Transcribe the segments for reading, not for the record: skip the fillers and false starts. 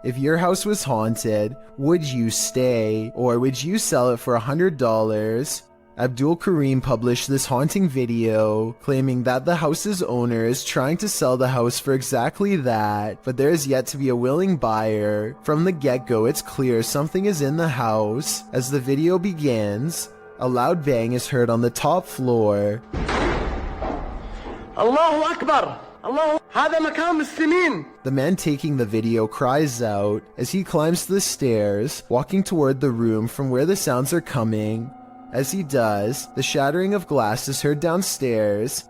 If your house was haunted, would you stay or would you sell it for $100? Abdul Karim published this haunting video, claiming that the house's owner is trying to sell the house for exactly that, but there is yet to be a willing buyer. From the get-go, it's clear something is in the house. As the video begins, a loud bang is heard on the top floor. Allahu Akbar! The man taking the video cries out as he climbs the stairs, walking toward the room from where the sounds are coming. As he does, the shattering of glass is heard downstairs.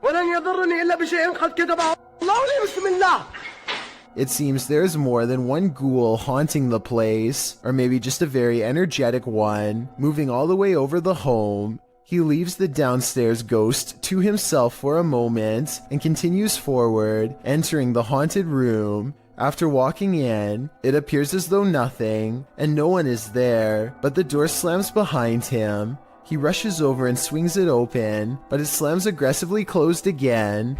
It seems there's more than one ghoul haunting the place, or maybe just a very energetic one, moving all the way over the home. He leaves the downstairs ghost to himself for a moment and continues forward, entering the haunted room. After walking in, it appears as though nothing and no one is there, but the door slams behind him. He rushes over and swings it open, but it slams aggressively closed again.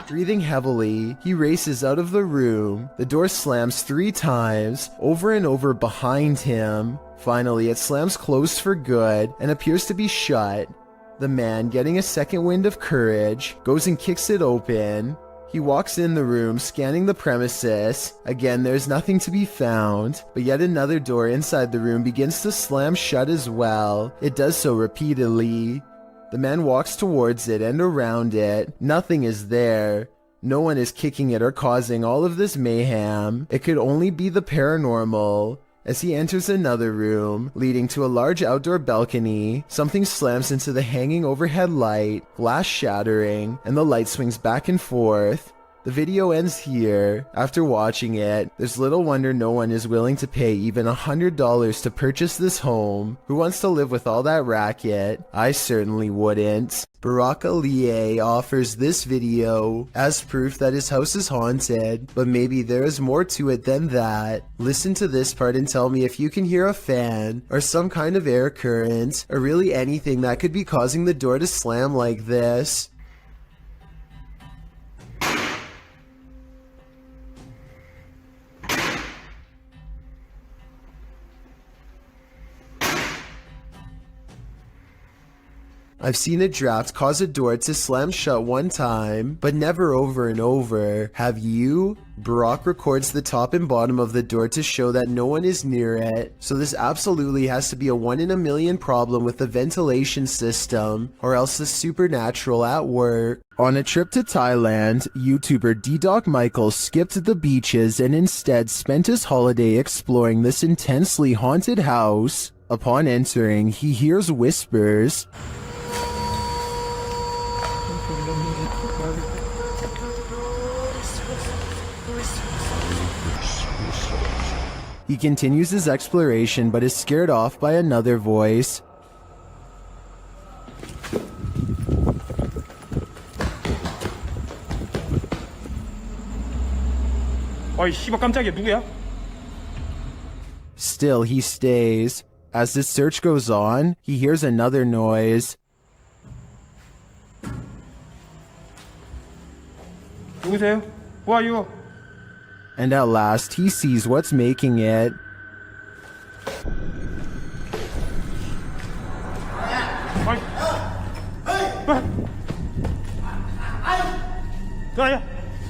Breathing heavily, he races out of the room. The door slams 3 times, over and over behind him. Finally, it slams closed for good and appears to be shut. The man, getting a second wind of courage, goes and kicks it open. He walks in the room, scanning the premises. Again, there's nothing to be found, but yet another door inside the room begins to slam shut as well. It does so repeatedly. The man walks towards it and around it. Nothing is there. No one is kicking it or causing all of this mayhem. It could only be the paranormal. As he enters another room, leading to a large outdoor balcony, something slams into the hanging overhead light, glass shattering, and the light swings back and forth. The video ends here. After watching it, there's little wonder no one is willing to pay even $100 to purchase this home. Who wants to live with all that racket? I certainly wouldn't. Barack Aliye offers this video as proof that his house is haunted, but maybe there is more to it than that. Listen to this part and tell me if you can hear a fan, or some kind of air current, or really anything that could be causing the door to slam like this. I've seen a draft cause a door to slam shut one time, but never over and over. Have you? Barack records the top and bottom of the door to show that no one is near it, so this absolutely has to be a 1 in a million problem with the ventilation system, or else the supernatural at work. On a trip to Thailand, YouTuber D-Doc Michael skipped the beaches and instead spent his holiday exploring this intensely haunted house. Upon entering, he hears whispers. He continues his exploration but is scared off by another voice. 어이 씨발 깜짝이야 누구야? Still, he stays. As his search goes on, he hears another noise. 누구세요? Who are you? And at last, he sees what's making it.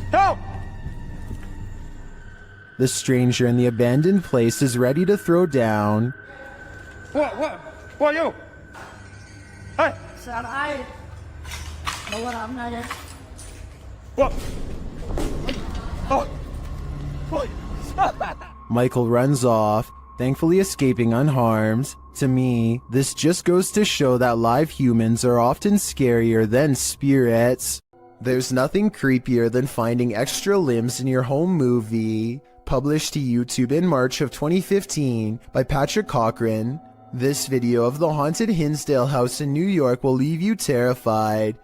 Help! The stranger in the abandoned place is ready to throw down. Who are you? Hey! What? Oh! Michael runs off, thankfully escaping unharmed. To me, this just goes to show that live humans are often scarier than spirits. There's nothing creepier than finding extra limbs in your home movie. Published to YouTube in March of 2015 by Patrick Cochran, this video of the haunted Hinsdale house in New York will leave you terrified.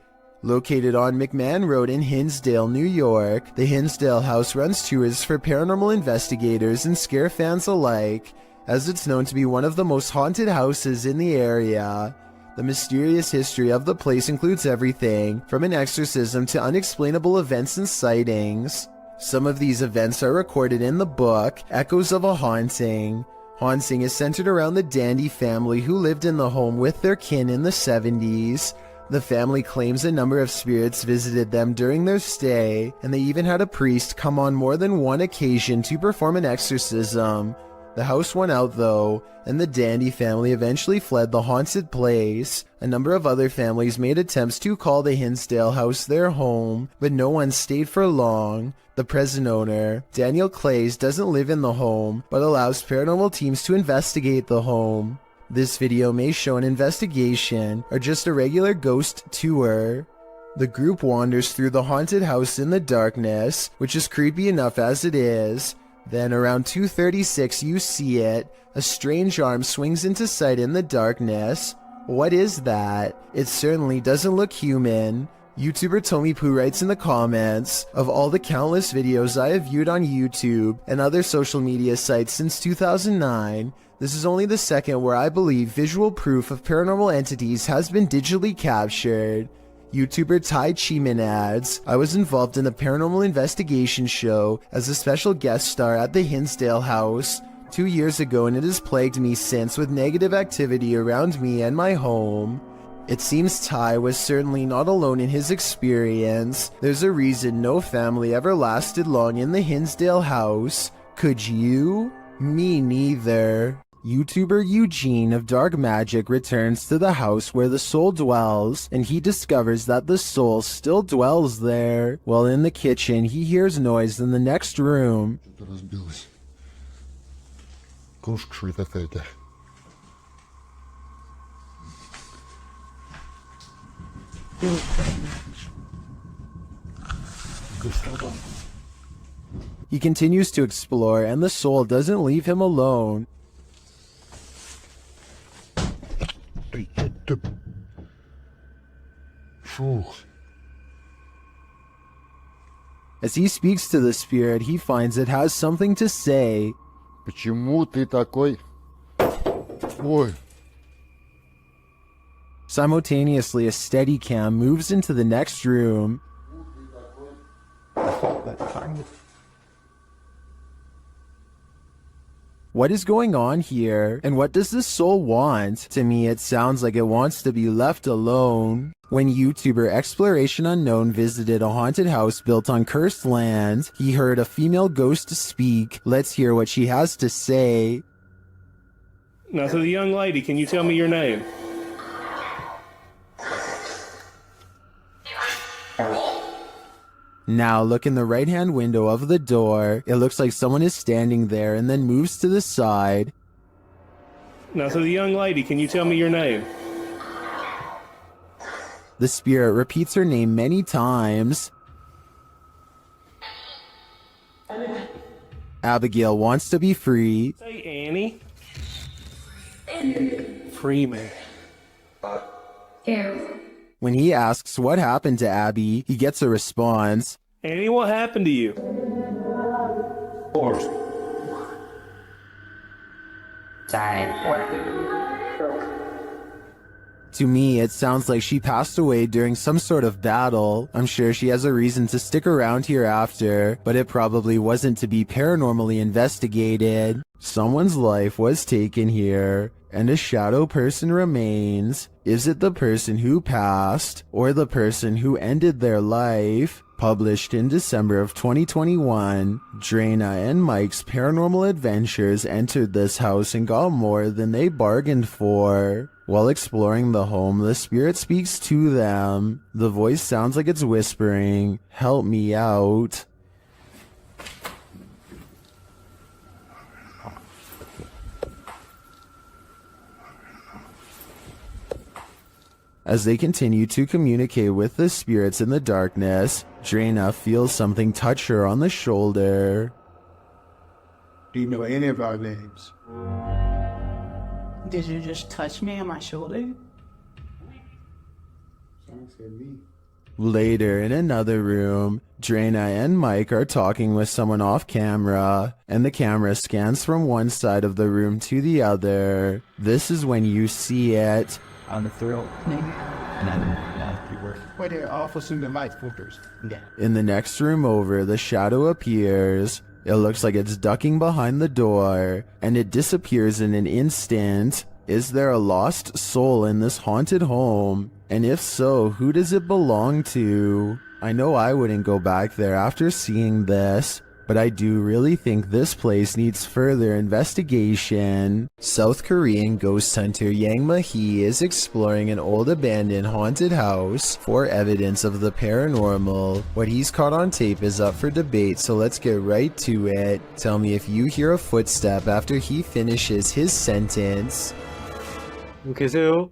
Located on McMahon Road in Hinsdale, New York, the Hinsdale house runs tours for paranormal investigators and scare fans alike, as it's known to be one of the most haunted houses in the area. The mysterious history of the place includes everything from an exorcism to unexplainable events and sightings. Some of these events are recorded in the book, Echoes of a Haunting. Haunting is centered around the Dandy family who lived in the home with their kin in the 70s. The family claims a number of spirits visited them during their stay, and they even had a priest come on more than one occasion to perform an exorcism. The house won out though, and the Dandy family eventually fled the haunted place. A number of other families made attempts to call the Hinsdale house their home, but no one stayed for long. The present owner, Daniel Clays, doesn't live in the home, but allows paranormal teams to investigate the home. This video may show an investigation, or just a regular ghost tour. The group wanders through the haunted house in the darkness, which is creepy enough as it is. Then around 2:36 you see it. A strange arm swings into sight in the darkness. What is that? It certainly doesn't look human. YouTuber Tommy Poo writes in the comments, of all the countless videos I have viewed on YouTube and other social media sites since 2009, this is only the second where I believe visual proof of paranormal entities has been digitally captured. YouTuber Tai Chiman adds, I was involved in a paranormal investigation show as a special guest star at the Hinsdale house 2 years ago, and it has plagued me since with negative activity around me and my home. It seems Tai was certainly not alone in his experience. There's a reason no family ever lasted long in the Hinsdale house. Could you? Me neither. YouTuber Eugene of Dark Magic returns to the house where the soul dwells, and he discovers that the soul still dwells there. While in the kitchen, he hears noise in the next room. He continues to explore, and the soul doesn't leave him alone. As he speaks to the spirit, he finds it has something to say. Почему ты такой? Ой. Simultaneously, a steady cam moves into the next room. What is going on here? And what does this soul want? To me, it sounds like it wants to be left alone. When YouTuber Exploration Unknown visited a haunted house built on cursed land, he heard a female ghost speak. Let's hear what she has to say. Now, to the young lady, can you tell me your name? Now look in the right-hand window of the door. It looks like someone is standing there and then moves to the side. Now, to the young lady, can you tell me your name? The spirit repeats her name many times. Abigail wants to be free. Say Annie. Free me. When he asks what happened to Abby, he gets a response. Annie, what happened to you? To me, it sounds like she passed away during some sort of battle. I'm sure she has a reason to stick around here after, but it probably wasn't to be paranormally investigated. Someone's life was taken here, and a shadow person remains. Is it the person who passed, or the person who ended their life? Published in December of 2021, Drana and Mike's paranormal adventures entered this house and got more than they bargained for. While exploring the home, the spirit speaks to them. The voice sounds like it's whispering, "Help me out." As they continue to communicate with the spirits in the darkness, Drana feels something touch her on the shoulder. Do you know any of our names? Did you just touch me on my shoulder? Later, in another room, Drana and Mike are talking with someone off camera, and the camera scans from one side of the room to the other. This is when you see it. On the throat. And then you work. Why they're awful soon the light filters. Yeah. In the next room over, the shadow appears. It looks like it's ducking behind the door, and it disappears in an instant. Is there a lost soul in this haunted home? And if so, who does it belong to? I know I wouldn't go back there after seeing this, but I do really think this place needs further investigation. South Korean ghost hunter Yang Ma-hee is exploring an old abandoned haunted house for evidence of the paranormal. What he's caught on tape is up for debate, so let's get right to it. Tell me if you hear a footstep after he finishes his sentence. 계세요?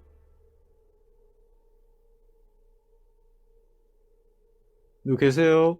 누구 계세요?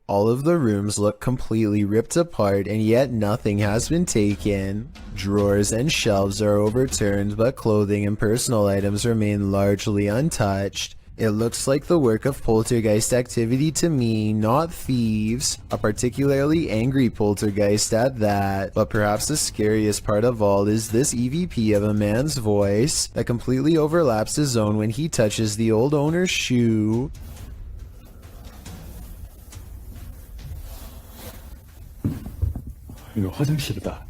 All of the rooms look completely ripped apart, and yet nothing has been taken. Drawers and shelves are overturned, but clothing and personal items remain largely untouched. It looks like the work of poltergeist activity to me, not thieves. A particularly angry poltergeist at that. But perhaps the scariest part of all is this EVP of a man's voice that completely overlaps his own when he touches the old owner's shoe. 이거 화장실이다.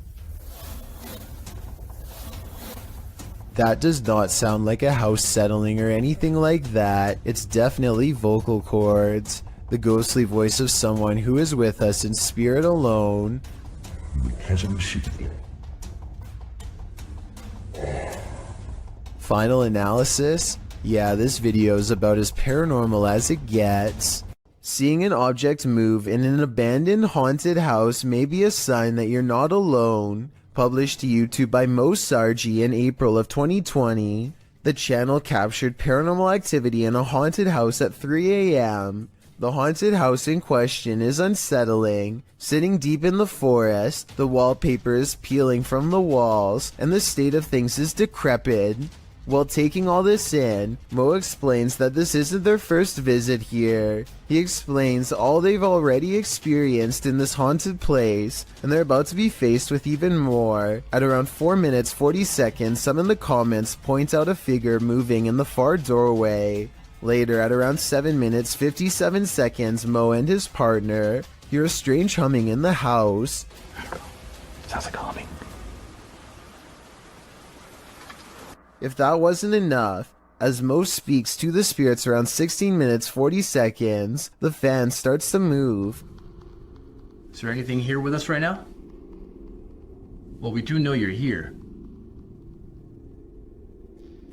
That does not sound like a house settling or anything like that. It's definitely vocal cords. The ghostly voice of someone who is with us in spirit alone. Final analysis? Yeah, this video is about as paranormal as it gets. Seeing an object move in an abandoned haunted house may be a sign that you're not alone. Published to YouTube by Mo Sargi in April of 2020, the channel captured paranormal activity in a haunted house at 3 a.m. The haunted house in question is unsettling. Sitting deep in the forest, the wallpaper is peeling from the walls, and the state of things is decrepit. While taking all this in, Mo explains that this isn't their first visit here. He explains all they've already experienced in this haunted place, and they're about to be faced with even more. At around 4 minutes 40 seconds, some in the comments point out a figure moving in the far doorway. Later, at around 7 minutes 57 seconds, Mo and his partner hear a strange humming in the house. Sounds like humming. If that wasn't enough, as Mo speaks to the spirits around 16 minutes 40 seconds, the fan starts to move. Is there anything here with us right now? Well, we do know you're here.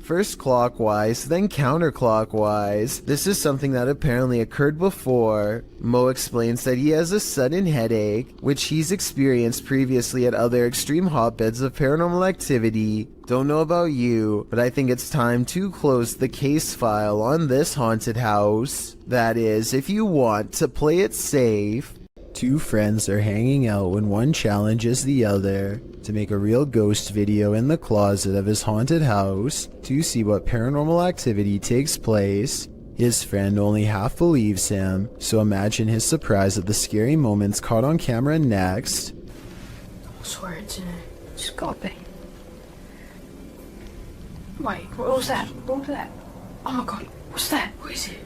First clockwise, then counterclockwise. This is something that apparently occurred before. Mo explains that he has a sudden headache, which he's experienced previously at other extreme hotbeds of paranormal activity. Don't know about you, but I think it's time to close the case file on this haunted house. That is, if you want to play it safe. Two friends are hanging out when one challenges the other to make a real ghost video in the closet of his haunted house to see what paranormal activity takes place. His friend only half believes him, so imagine his surprise at the scary moments caught on camera next. I swear it's in it. It's got to be. Wait, what was that? What was that? Oh my god, what's that? What is it?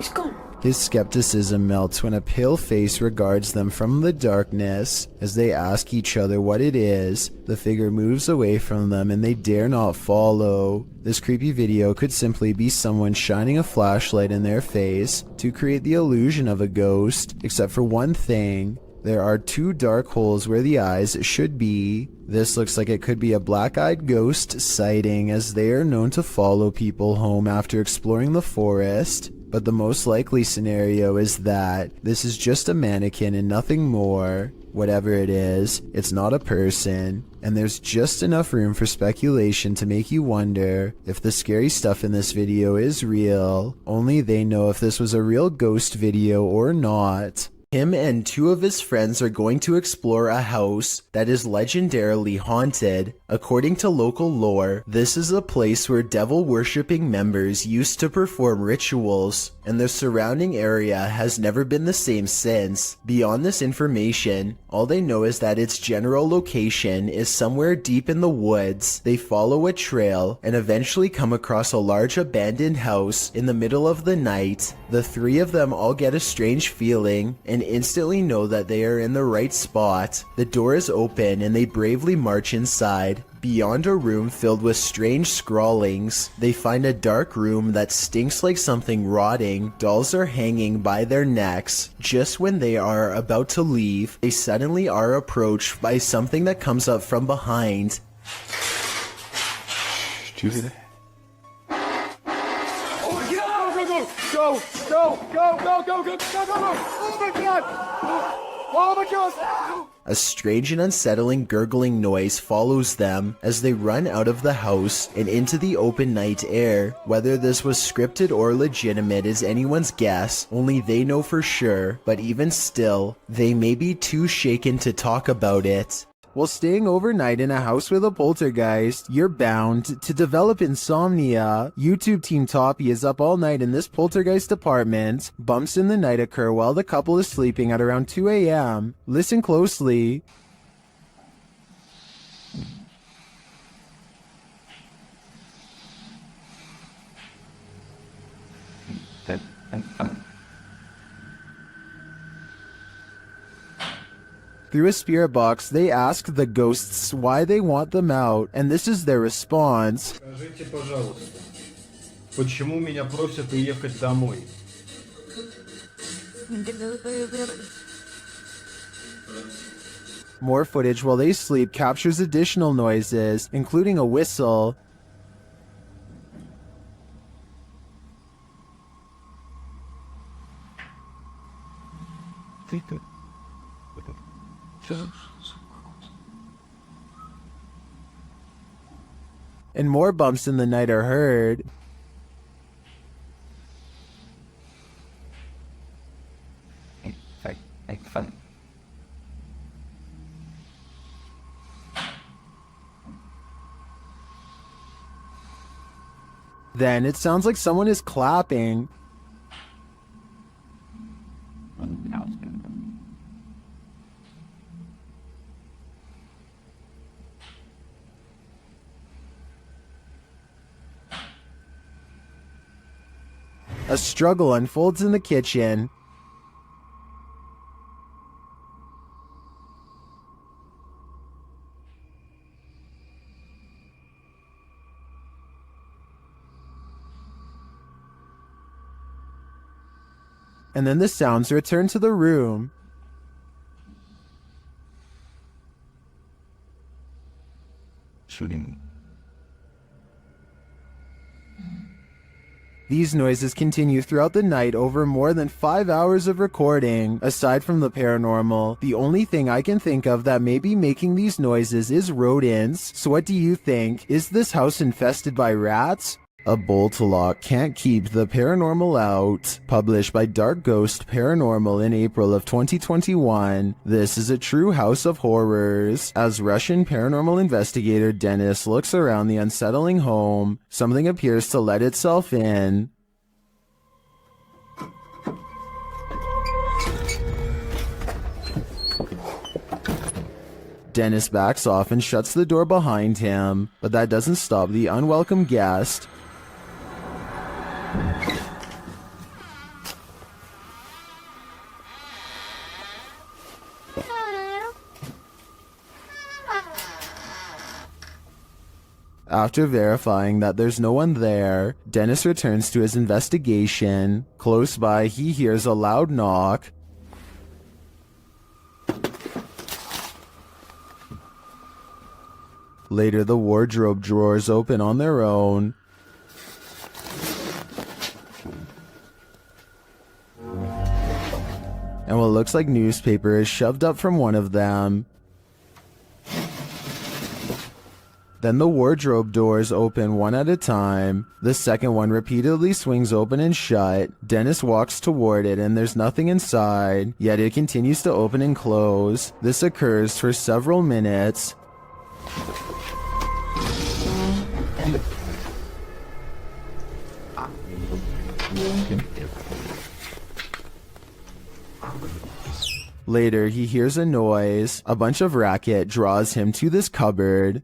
It's gone. His skepticism melts when a pale face regards them from the darkness. As they ask each other what it is, the figure moves away from them and they dare not follow. This creepy video could simply be someone shining a flashlight in their face to create the illusion of a ghost, except for one thing. There are two dark holes where the eyes should be. This looks like it could be a black-eyed ghost sighting, as they are known to follow people home after exploring the forest. But the most likely scenario is that this is just a mannequin and nothing more. Whatever it is, it's not a person, and there's just enough room for speculation to make you wonder if the scary stuff in this video is real. Only they know if this was a real ghost video or not. Him and two of his friends are going to explore a house that is legendarily haunted. According to local lore, this is a place where devil-worshipping members used to perform rituals, and the surrounding area has never been the same since. Beyond this information, all they know is that its general location is somewhere deep in the woods. They follow a trail and eventually come across a large abandoned house in the middle of the night. The three of them all get a strange feeling and instantly know that they are in the right spot. The door is open and they bravely march inside. Beyond a room filled with strange scrawlings, they find a dark room that stinks like something rotting. Dolls are hanging by their necks. Just when they are about to leave, they suddenly are approached by something that comes up from behind. Did you hear that? Go! Oh my god! Oh my god! A strange and unsettling gurgling noise follows them as they run out of the house and into the open night air. Whether this was scripted or legitimate is anyone's guess, only they know for sure, but even still, they may be too shaken to talk about it. While staying overnight in a house with a poltergeist, you're bound to develop insomnia. YouTube Team Toppy is up all night in this poltergeist apartment. Bumps in the night occur while the couple is sleeping at around 2 a.m. Listen closely. Through a spirit box, they ask the ghosts why they want them out, and this is their response. Скажите, пожалуйста, почему меня просят уехать домой? More footage while they sleep captures additional noises, including a whistle. And more bumps in the night are heard. Then it sounds like someone is clapping. A struggle unfolds in the kitchen. And then the sounds return to the room. Shooting. These noises continue throughout the night over more than 5 hours of recording. Aside from the paranormal, the only thing I can think of that may be making these noises is rodents. So what do you think? Is this house infested by rats? A bolt lock can't keep the paranormal out. Published by Dark Ghost Paranormal in April of 2021. This is a true house of horrors. As Russian paranormal investigator Dennis looks around the unsettling home, something appears to let itself in. Dennis backs off and shuts the door behind him, but that doesn't stop the unwelcome guest. After verifying that there's no one there, Dennis returns to his investigation. Close by, he hears a loud knock. Later, the wardrobe drawers open on their own. And what looks like newspaper is shoved up from one of them. Then the wardrobe doors open one at a time. The second one repeatedly swings open and shut. Dennis walks toward it and there's nothing inside, yet it continues to open and close. This occurs for several minutes. Later, he hears a noise. A bunch of racket draws him to this cupboard.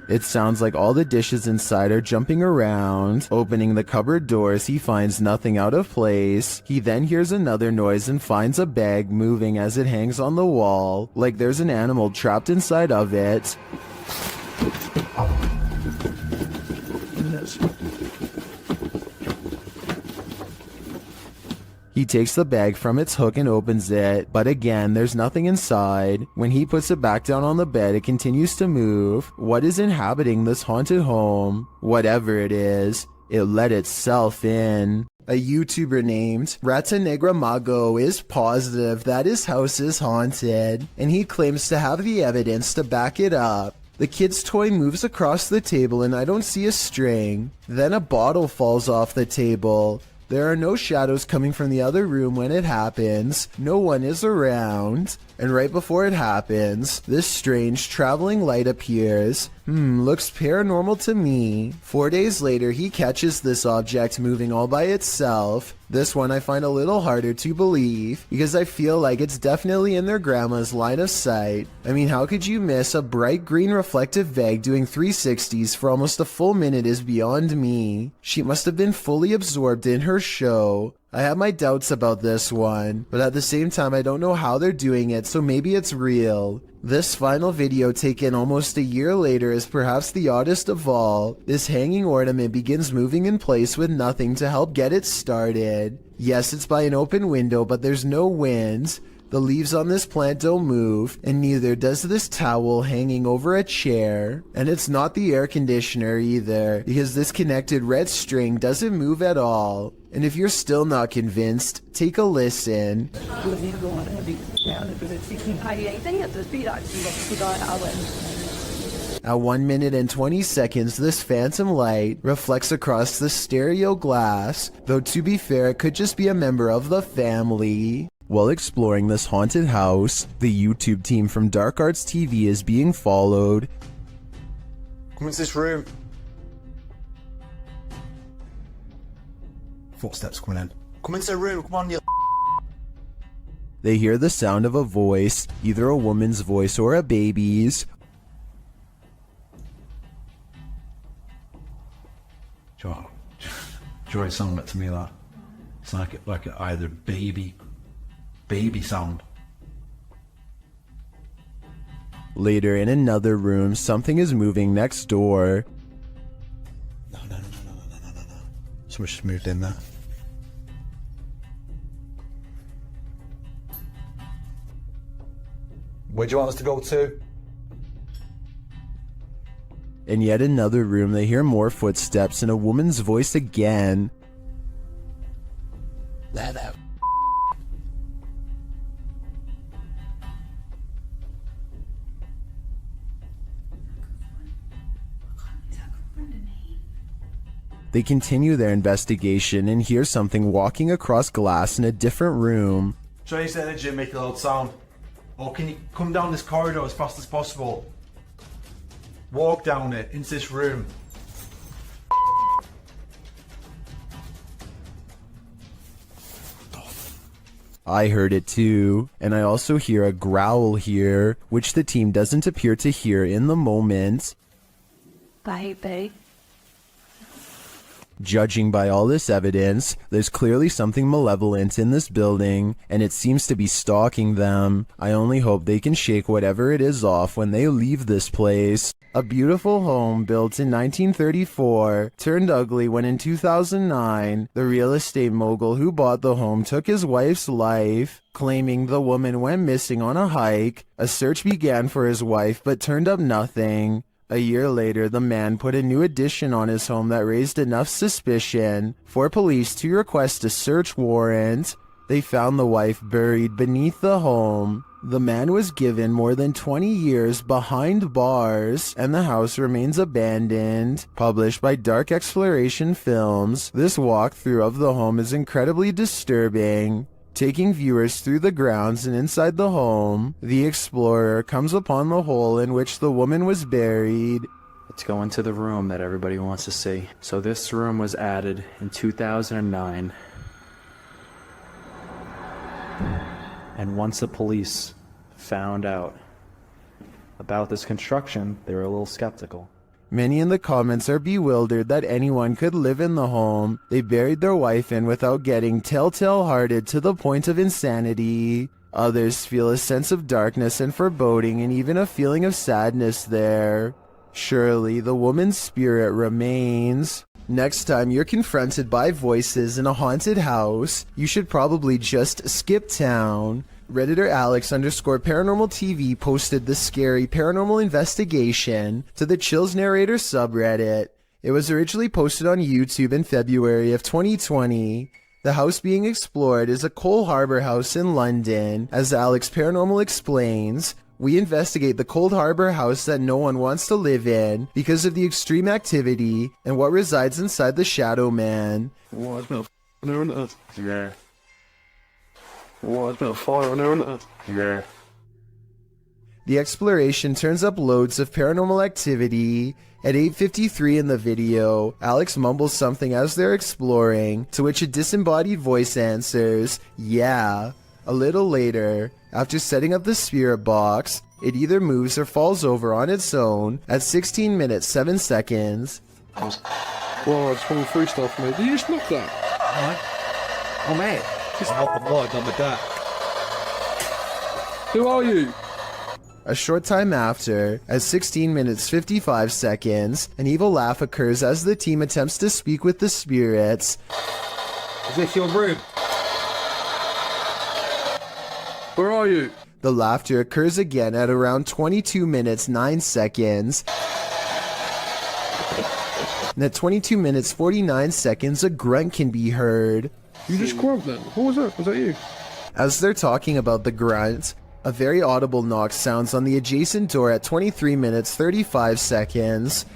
It sounds like all the dishes inside are jumping around. Opening the cupboard doors, he finds nothing out of place. He then hears another noise and finds a bag moving as it hangs on the wall, like there's an animal trapped inside of it. He takes the bag from its hook and opens it, but again, there's nothing inside. When he puts it back down on the bed, it continues to move. What is inhabiting this haunted home? Whatever it is, it let itself in. A YouTuber named Rata Negra Mago is positive that his house is haunted, and he claims to have the evidence to back it up. The kid's toy moves across the table and I don't see a string. Then a bottle falls off the table. There are no shadows coming from the other room when it happens. No one is around. And right before it happens, this strange traveling light appears. Looks paranormal to me. 4 days later, he catches this object moving all by itself. This one I find a little harder to believe, because I feel like it's definitely in their grandma's line of sight. I mean, how could you miss a bright green reflective bag doing 360s for almost a full minute is beyond me. She must have been fully absorbed in her show. I have my doubts about this one, but at the same time I don't know how they're doing it, so maybe it's real. This final video taken almost a year later is perhaps the oddest of all. This hanging ornament begins moving in place with nothing to help get it started. Yes, it's by an open window, but there's no wind. The leaves on this plant don't move, and neither does this towel hanging over a chair. And it's not the air conditioner either, because this connected red string doesn't move at all. And if you're still not convinced, take a listen. At 1 minute and 20 seconds, this phantom light reflects across the stereo glass, though to be fair, it could just be a member of the family. While exploring this haunted house, the YouTube team from Dark Arts TV is being followed. Come into this room. Footsteps coming in. Come into the room. Come on, you. They hear the sound of a voice, either a woman's voice or a baby's. Joy sounded to me that. It's like either baby sound. Later in another room, something is moving next door. No. Someone's just moved in there. Where do you want us to go to? In yet another room, they hear more footsteps and a woman's voice again. There. They continue their investigation and hear something walking across glass in a different room. Try to energy and make a loud sound. Or can you come down this corridor as fast as possible? Walk down it, into this room. I heard it too, and I also hear a growl here, which the team doesn't appear to hear in the moment. Baby. Judging by all this evidence, there's clearly something malevolent in this building, and it seems to be stalking them. I only hope they can shake whatever it is off when they leave this place. A beautiful home built in 1934 turned ugly when in 2009, the real estate mogul who bought the home took his wife's life, claiming the woman went missing on a hike. A search began for his wife but turned up nothing. A year later, the man put a new addition on his home that raised enough suspicion for police to request a search warrant. They found the wife buried beneath the home. The man was given more than 20 years behind bars, and the house remains abandoned. Published by Dark Exploration Films, this walkthrough of the home is incredibly disturbing. Taking viewers through the grounds and inside the home, the explorer comes upon the hole in which the woman was buried. Let's go into the room that everybody wants to see. So this room was added in 2009. And once the police found out about this construction, they were a little skeptical. Many in the comments are bewildered that anyone could live in the home they buried their wife in without getting telltale-hearted to the point of insanity. Others feel a sense of darkness and foreboding and even a feeling of sadness there. Surely the woman's spirit remains. Next time you're confronted by voices in a haunted house, you should probably just skip town. Redditor Alex_paranormal TV posted the scary paranormal investigation to the Chills Narrator subreddit. It was originally posted on YouTube in February of 2020. The house being explored is a Cole Harbour house in London. As Alex Paranormal explains, we investigate the Cold Harbor house that no one wants to live in because of the extreme activity and what resides inside the Shadow Man. Why, there's no there on Earth. Yeah. Why, there's no fire on there on Earth. Yeah. The exploration turns up loads of paranormal activity. At 8:53 in the video, Alex mumbles something as they're exploring, to which a disembodied voice answers, "Yeah." A little later, after setting up the spirit box, it either moves or falls over on its own at 16 minutes 7 seconds. Well, I just went through stuff, mate. Did you just knock that? Alright. Oh, mate. Just knock the light on the deck. Who are you? A short time after, at 16 minutes 55 seconds, an evil laugh occurs as the team attempts to speak with the spirits. Is this your room? Where are you? The laughter occurs again at around 22 minutes 9 seconds. And at 22 minutes 49 seconds, a grunt can be heard. You just grunt then? What was that? Was that you? As they're talking about the grunt, a very audible knock sounds on the adjacent door at 23 minutes 35 seconds.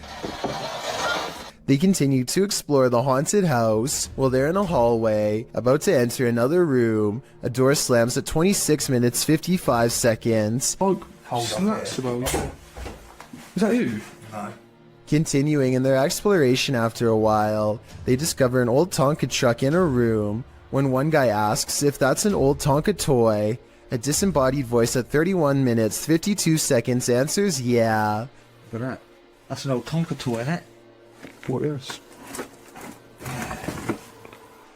They continue to explore the haunted house. While they're in a hallway, about to enter another room, a door slams at 26 minutes 55 seconds. Oh, that's about you. Is that you? No. Continuing in their exploration after a while, they discover an old Tonka truck in a room. When one guy asks if that's an old Tonka toy, a disembodied voice at 31 minutes 52 seconds answers yeah. Look at that. That's an old Tonka toy, isn't it? What is?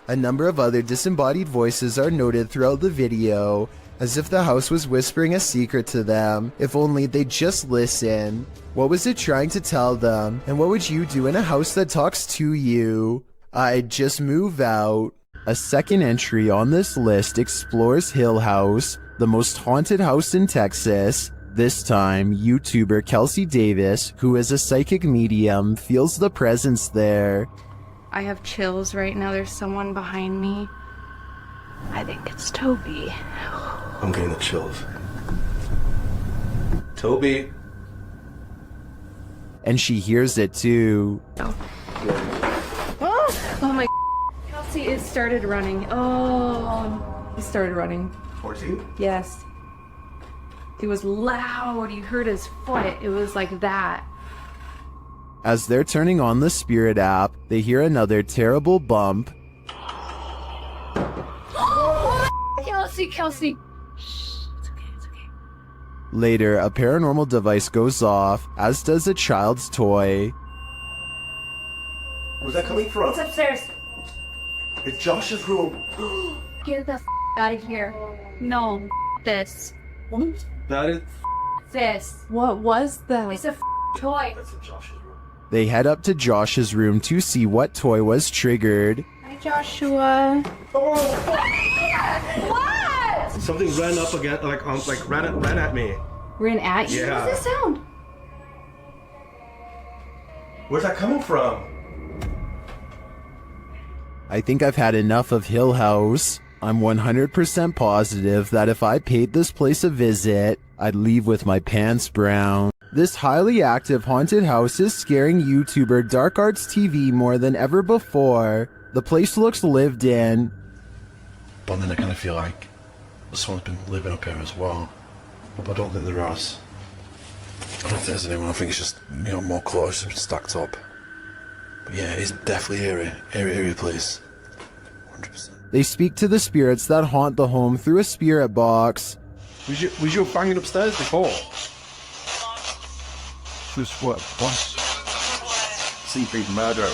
A number of other disembodied voices are noted throughout the video, as if the house was whispering a secret to them, if only they'd just listen. What was it trying to tell them, and what would you do in a house that talks to you? I'd just move out. A second entry on this list explores Hill House, the most haunted house in Texas. This time, YouTuber Kelsey Davis, who is a psychic medium, feels the presence there. I have chills right now. There's someone behind me. I think it's Toby. I'm getting the chills. Toby. And she hears it too. Oh my. Kelsey, it started running. Oh, he started running. 14? Yes. It was loud. You heard his foot. It was like that. As they're turning on the Spirit app, they hear another terrible bump. Kelsey, Kelsey. Shh, it's okay, it's okay. Later, a paranormal device goes off, as does a child's toy. Where's that coming from? It's upstairs. It's Josh's room. Get the out of here. No, this. What? That is. This. What was that? It's a toy. That's in Josh's room. They head up to Josh's room to see what toy was triggered. Hi, Joshua. Oh! What? Something ran up again, ran at me. Ran at you? Yeah. What does it sound? Where's that coming from? I think I've had enough of Hill House. I'm 100% positive that if I paid this place a visit, I'd leave with my pants brown. This highly active haunted house is scaring YouTuber Dark Arts TV more than ever before. The place looks lived in. But then I kind of feel like someone's been living up here as well. But I don't think there is. I don't think there's anyone. I think it's just, you know, more close and stacked up. But yeah, it's definitely eerie place. 100%. They speak to the spirits that haunt the home through a spirit box. Was you banging upstairs before? This what? Seafood murder.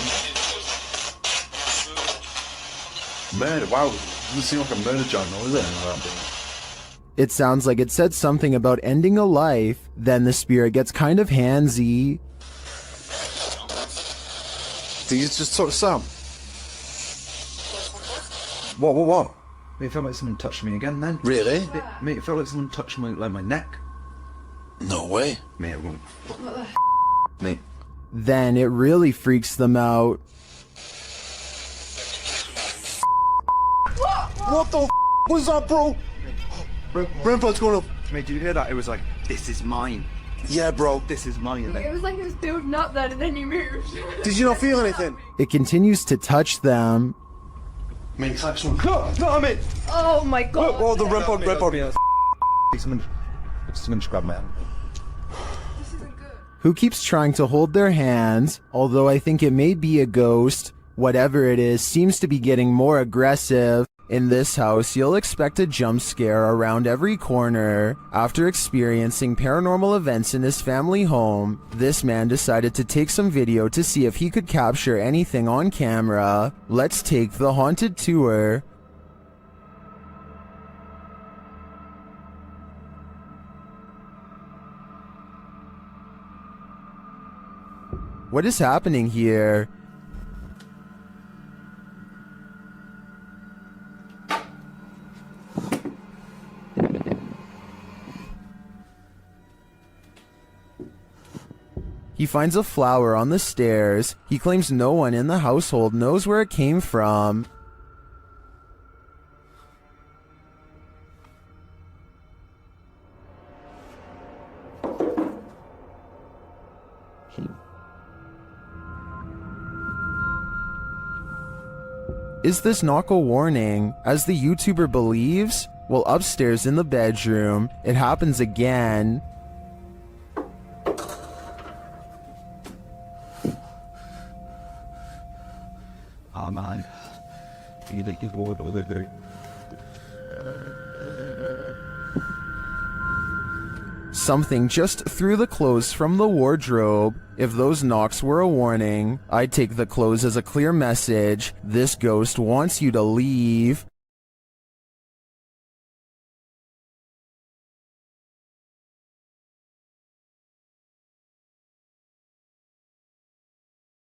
Murder? Wow. Doesn't seem like a murder journal, is it? It sounds like it said something about ending a life, then the spirit gets kind of handsy. Did you just talk to Sam? What? It felt like someone touched me again then. Really? Mate, it felt like someone touched my neck. No way. Mate, it won't. Mate. Then it really freaks them out. What the was that, bro? Brentford's going up. Mate, did you hear that? It was like, this is mine. Yeah, bro. This is mine. It was like it was building up then and then you moved. Did you not feel anything? It continues to touch them. I mean, it's like some... No, I mean... Oh my god. Oh, the red body. Someone just grabbed me. Who keeps trying to hold their hands, although I think it may be a ghost. Whatever it is seems to be getting more aggressive. In this house, you'll expect a jump scare around every corner. After experiencing paranormal events in his family home, this man decided to take some video to see if he could capture anything on camera. Let's take the haunted tour. What is happening here? He finds a flower on the stairs. He claims no one in the household knows where it came from. Is this knock a warning, as the YouTuber believes? Well, upstairs in the bedroom, it happens again. Oh man. You think you've what they're doing? Something just threw the clothes from the wardrobe. If those knocks were a warning, I'd take the clothes as a clear message. This ghost wants you to leave.